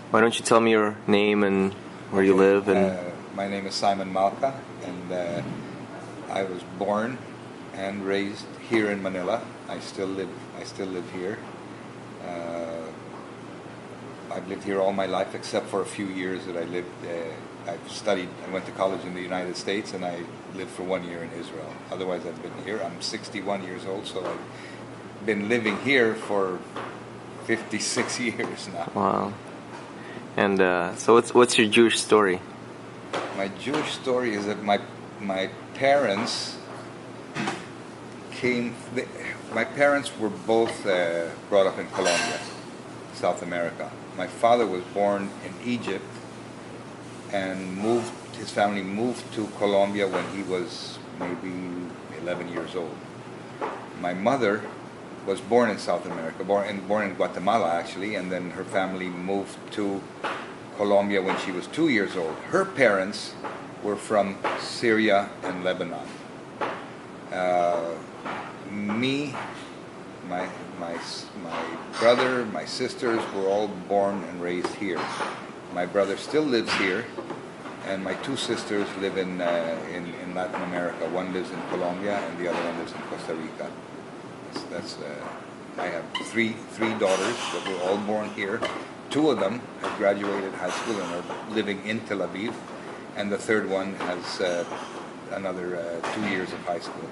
Why don't you tell me your name and where you live? And My name is Simon Malcha, and I was born and raised here in Manila. I still live here. I've lived here all my life, except for a few years that I lived. I've studied. I went to college in the United States, and I lived for 1 year in Israel. Otherwise, I've been here. I'm 61 years old, so I've been living here for 56 years now. wow. And so what's your Jewish story? My Jewish story is that my parents came. My parents were both brought up in Colombia, South America. My father was born in Egypt and his family moved to Colombia when he was maybe 11 years old. My mother was born in South America, born in Guatemala actually, and then her family moved to Colombia when she was 2 years old. Her parents were from Syria and Lebanon. My brother, my sisters were all born and raised here. My brother still lives here, and my two sisters live in Latin America. One lives in Colombia, and the other one lives in Costa Rica. I have three daughters that were all born here. Two of them have graduated high school and are living in Tel Aviv, and the third one has another 2 years of high school.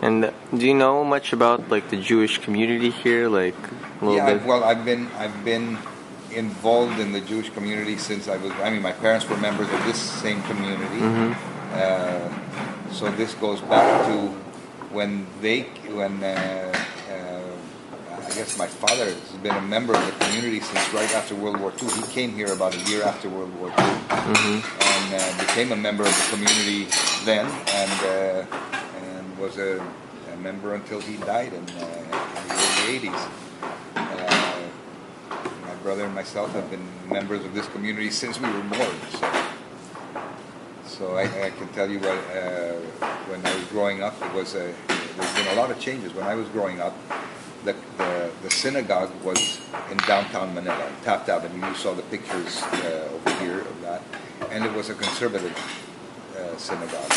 And do you know much about like the Jewish community here, like a little bit? Well, I've been involved in the Jewish community since I was. I mean, my parents were members of this same community, so this goes back to when I guess my father has been a member of the community since right after World War II. He came here about a year after World War II and became a member of the community then, and was a member until he died in the early 80s. My brother and myself have been members of this community since we were born. So I can tell you what, when I was growing up, there's been a lot of changes. When I was growing up, the synagogue was in downtown Manila, Taft Avenue. You saw the pictures over here of that, and it was a conservative synagogue.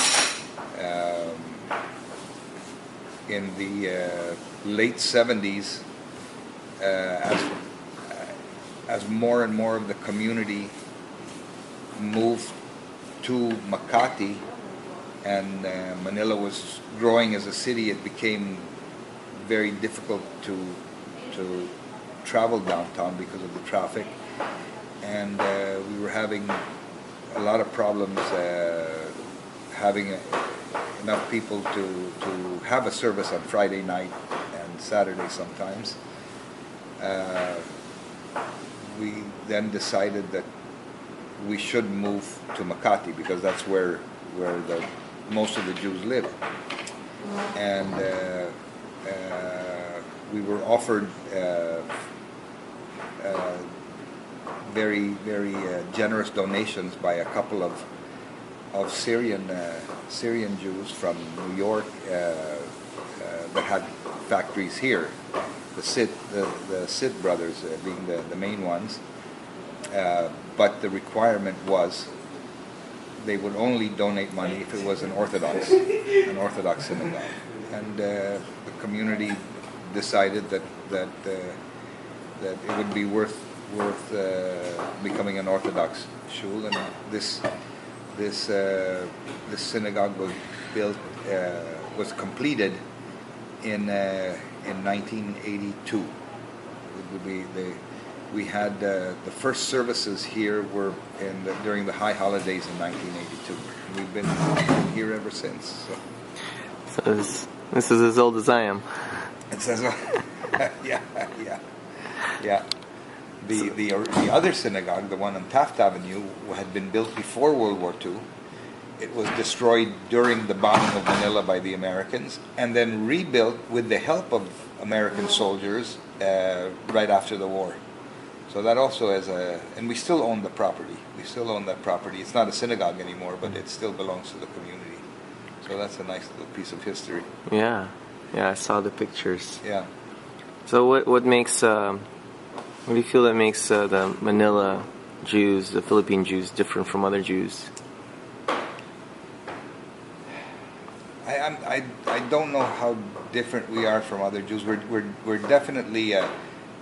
In the late 70s, as more and more of the community moved to Makati, and Manila was growing as a city, it became very difficult to travel downtown because of the traffic, and we were having a lot of problems having enough people to have a service on Friday night and Saturday sometimes. We then decided that we should move to Makati because that's where most of the Jews live. And we were offered very generous donations by a couple of Syrian Jews from New York that had factories here. The Sid brothers being the main ones, but the requirement was they would only donate money if it was an Orthodox synagogue, and the community decided that it would be worth becoming an Orthodox shul, and this synagogue was built was completed in 1982. We had the first services here were during the high holidays in 1982. We've been here ever since. So this is as old as I am. It says, yeah. The other synagogue, the one on Taft Avenue, had been built before World War II. It was destroyed during the bombing of Manila by the Americans, and then rebuilt with the help of American soldiers right after the war. So that also and we still own the property. We still own that property. It's not a synagogue anymore, but it still belongs to the community. So that's a nice little piece of history. Yeah, I saw the pictures. Yeah. So what makes What do you feel that makes the Manila Jews, the Philippine Jews, different from other Jews? I don't know how different we are from other Jews. We're definitely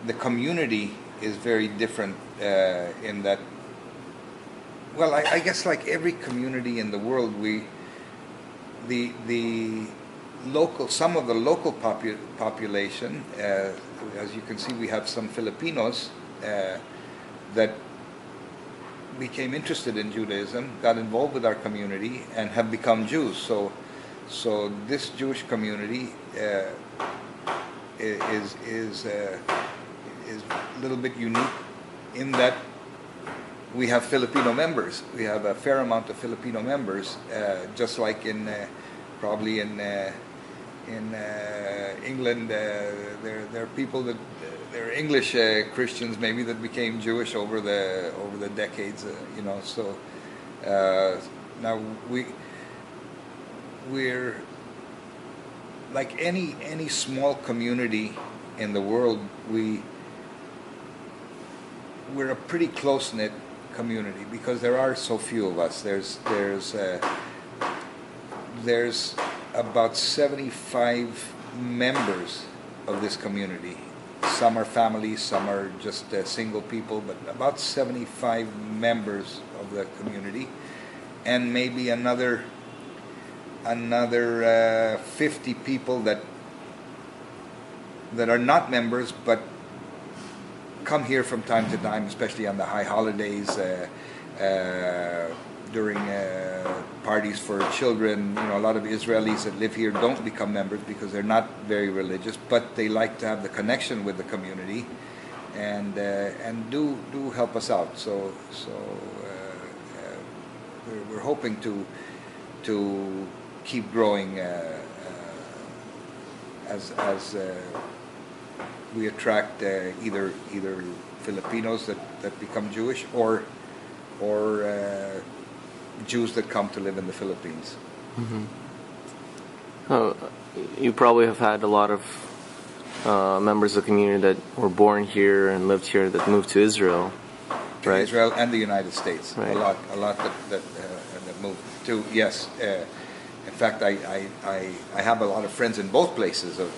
the community is very different in that. Well, I guess like every community in the world, the local, some of the local population, as you can see, we have some Filipinos that became interested in Judaism, got involved with our community, and have become Jews. So this Jewish community is a little bit unique in that we have Filipino members. We have a fair amount of Filipino members, just like in probably in England. There are people that there are English Christians maybe that became Jewish over the decades. So now we're like any small community in the world. We're a pretty close-knit community because there are so few of us. There's about 75 members of this community. Some are families, some are just single people, but about 75 members of the community, and maybe another 50 people that are not members but come here from time to time, especially on the high holidays, during parties for children. A lot of Israelis that live here don't become members because they're not very religious, but they like to have the connection with the community, and do help us out. So we're hoping to keep growing as we attract either Filipinos that become Jewish or Jews that come to live in the Philippines. Mm-hmm. Oh, you probably have had a lot of members of the community that were born here and lived here that moved to Israel, right? Israel and the United States. Right. A lot that moved to. Yes. In fact, I have a lot of friends in both places of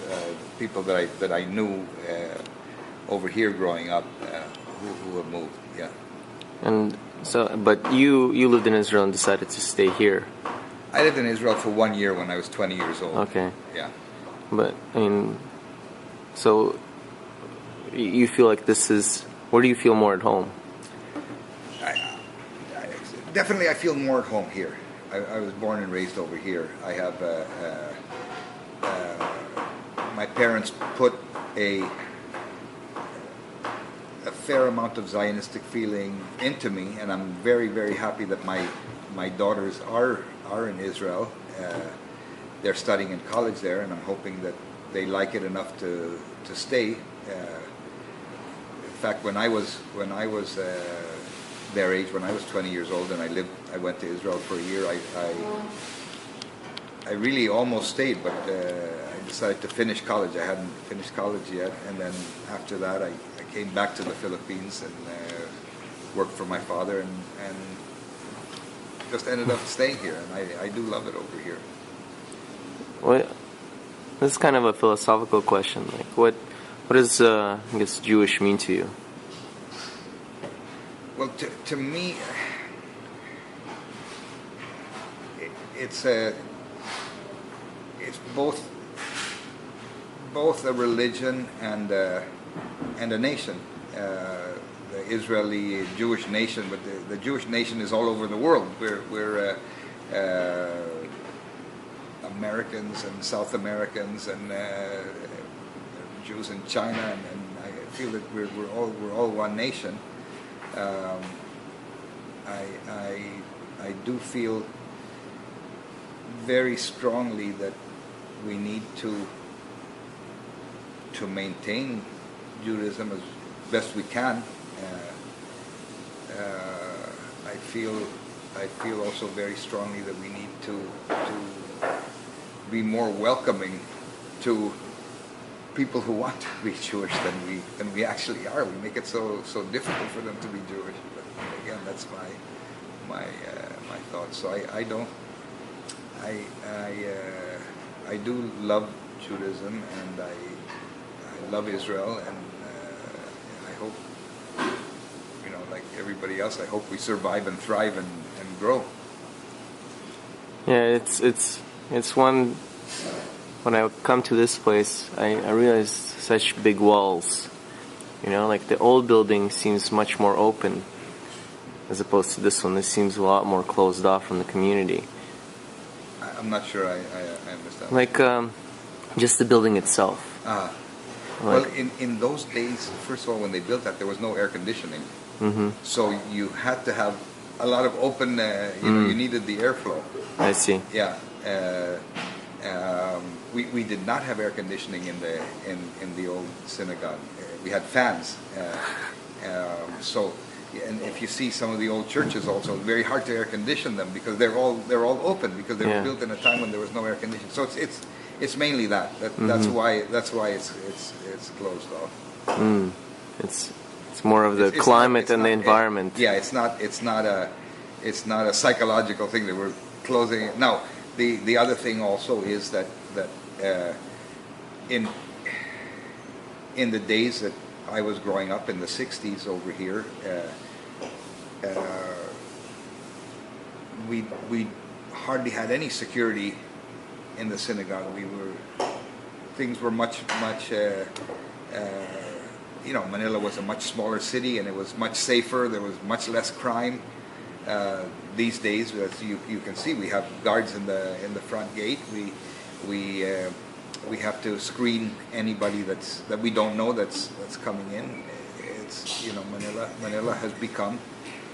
people that I knew over here growing up who have moved. Yeah. And so, but you lived in Israel and decided to stay here. I lived in Israel for 1 year when I was 20 years old. Okay. Yeah. But I mean, so you feel like this is, where do you feel more at home? Definitely, I feel more at home here. I was born and raised over here. I have my parents put a fair amount of Zionistic feeling into me, and I'm very, very happy that my daughters are in Israel. They're studying in college there, and I'm hoping that they like it enough to stay. In fact, when I was their age, when I was 20 years old, and I went to Israel for a year. I really almost stayed, but I decided to finish college. I hadn't finished college yet, and then after that, I came back to the Philippines and worked for my father, and just ended up staying here. And I do love it over here. Well, this is kind of a philosophical question. Like, what does I guess Jewish mean to you? Well, to me, it's both a religion and a nation. The Israeli Jewish nation, but the Jewish nation is all over the world. We're Americans and South Americans and Jews in China, and I feel that we're all one nation. I do feel very strongly that we need to maintain Judaism as best we can. I feel also very strongly that we need to be more welcoming to people who want to be Jewish than we actually are. We make it so difficult for them to be Jewish. But again, that's my thoughts. So I do love Judaism, and I love Israel, and I hope, like everybody else, I hope we survive and thrive and grow. Yeah, it's one. When I come to this place, I realize such big walls. Like the old building seems much more open as opposed to this one. This seems a lot more closed off from the community. I'm not sure I understand. Like just the building itself. Well, in those days, first of all, when they built that, there was no air conditioning. Mm-hmm. So you had to have a lot of open, you needed the airflow. I see. Yeah. We did not have air conditioning in the old synagogue. We had fans. So, and if you see some of the old churches, also very hard to air condition them because they're all open because they were built in a time when there was no air conditioning. So it's mainly that. That's why it's closed off. It's more of the climate and the environment. It's not a psychological thing that we're closing it. Now, the other thing also is that in the days that I was growing up in the 60s over here, we hardly had any security in the synagogue. Things were much Manila was a much smaller city, and it was much safer. There was much less crime. These days, as you can see, we have guards in the front gate. We have to screen anybody that we don't know that's coming in. It's Manila has become,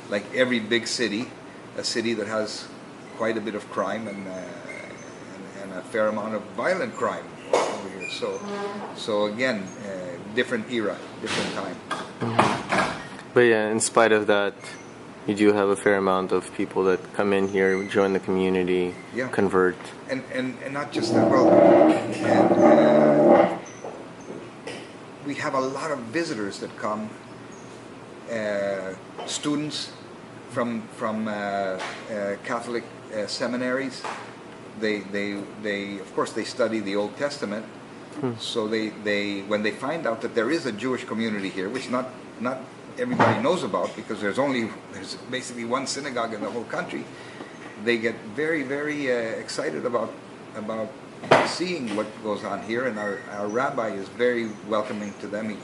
like every big city, a city that has quite a bit of crime and a fair amount of violent crime over here. So again, different era, different time. But yeah, in spite of that, you do have a fair amount of people that come in here, join the community, convert. And not just that, we have a lot of visitors that come, students from Catholic seminaries. They of course they study the Old Testament. So they when they find out that there is a Jewish community here, which not everybody knows about because there's basically one synagogue in the whole country, they get very, very excited about seeing what goes on here, and our rabbi is very welcoming to them.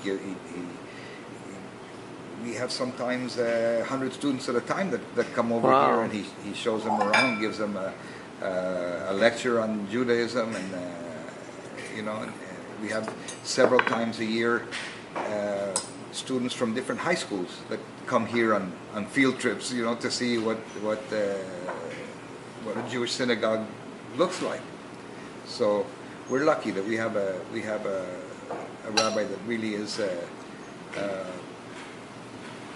We have sometimes 100 students at a time that come over here, and he shows them around, gives them a lecture on Judaism, and and we have several times a year students from different high schools that come here on field trips, to see what a Jewish synagogue looks like. So we're lucky that we have a rabbi that really is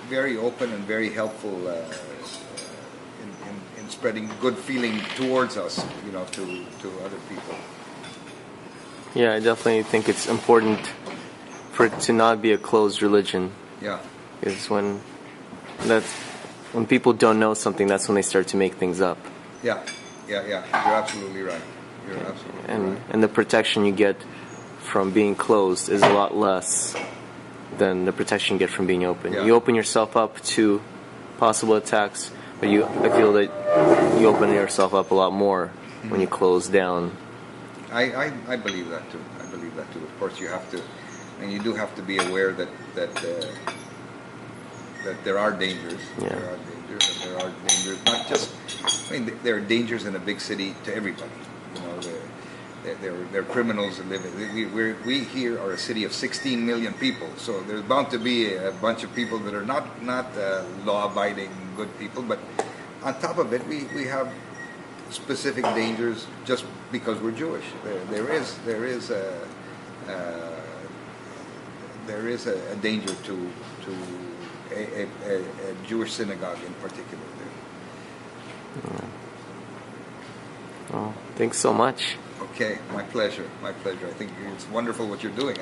very open and very helpful in spreading good feeling towards us, to other people. Yeah, I definitely think it's important for it to not be a closed religion. Yeah. Because when people don't know something, that's when they start to make things up. Yeah. You're absolutely right. And the protection you get from being closed is a lot less than the protection you get from being open. Yeah. You open yourself up to possible attacks, but I feel that you open yourself up a lot more when you close down. I believe that too. Of course, you have to, and you do have to be aware that there are dangers. Yeah. There are dangers. Not just. There are dangers in a big city to everybody. There are criminals that live. We here are a city of 16 million people, so there's bound to be a bunch of people that are not law-abiding good people. But on top of it, we have specific dangers just because we're Jewish. There is a danger to a Jewish synagogue in particular. Well, thanks so much. Okay. Okay, my pleasure, my pleasure. I think it's wonderful what you're doing.